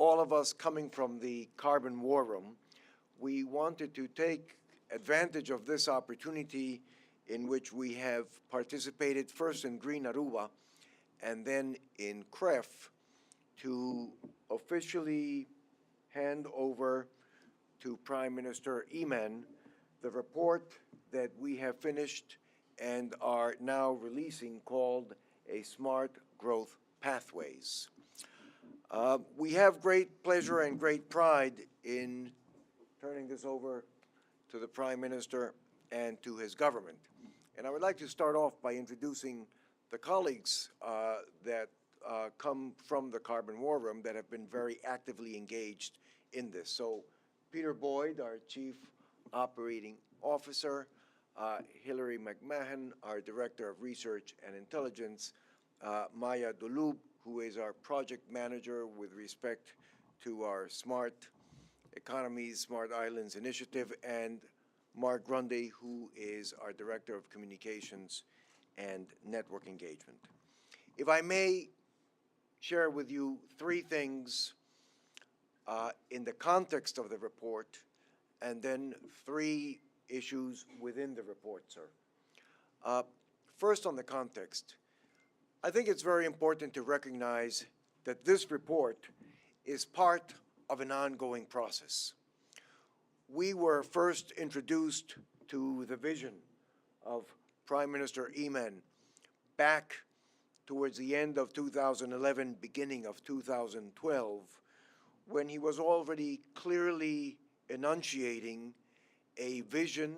all of us coming from the carbon war room, we wanted to take advantage of this opportunity in which we have participated first in Green Aruba and then in CREF to officially hand over to Prime Minister Eman the report that we have finished and are now releasing called A Smart Growth Pathways. We have great pleasure and great pride in turning this over to the Prime Minister and to his government. And I would like to start off by introducing the colleagues that come from the Carbon War Room that have been very actively engaged in this. So Peter Boyd, our Chief Operating Officer, Hilary McMahon, our Director of Research and Intelligence, Maya Dulub, who is our Project Manager with respect to our Smart Economies, Smart Islands Initiative, and Mark Grandi, who is our Director of Communications and Network Engagement. If I may share with you three things in the context of the report, and then three issues within the report, sir. First, on the context, I think it's very important to recognize that this report is part of an ongoing process. We were first introduced to the vision of Prime Minister Eman back towards the end of 2011, beginning of 2012, when he was already clearly enunciating a vision,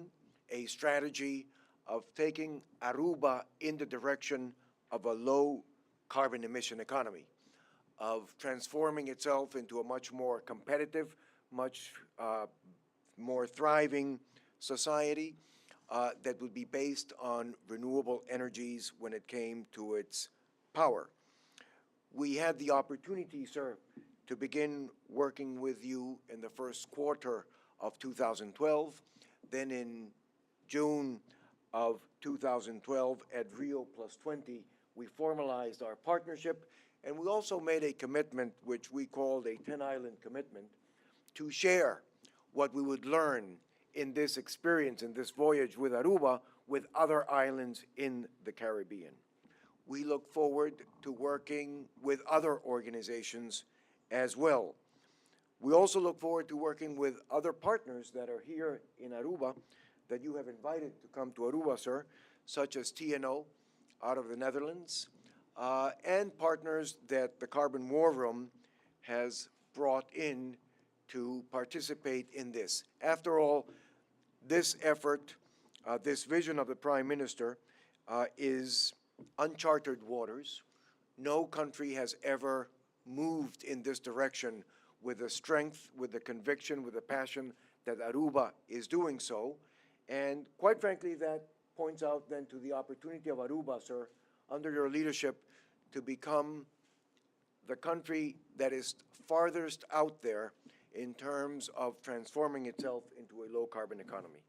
a strategy of taking Aruba in the direction of a low carbon emission economy, of transforming itself into a much more competitive, much more thriving society that would be based on renewable energies when it came to its power. We had the opportunity, sir, to begin working with you in the first quarter of 2012. Then in June of 2012 at Rio +20, we formalized our partnership, and we also made a commitment, which we called a 10-island commitment, to share what we would learn in this experience, in this voyage with Aruba, with other islands in the Caribbean. We look forward to working with other organizations as well. We also look forward to working with other partners that are here in Aruba that you have invited to come to Aruba, sir, such as TNO out of the Netherlands, and partners that the Carbon War Room has brought in to participate in this. After all, this effort, this vision of the Prime Minister is uncharted waters. No country has ever moved in this direction with the strength, with the conviction, with the passion that Aruba is doing so. And quite frankly, that points out then to the opportunity of Aruba, sir, under your leadership, to become the country that is farthest out there in terms of transforming itself into a low-carbon economy.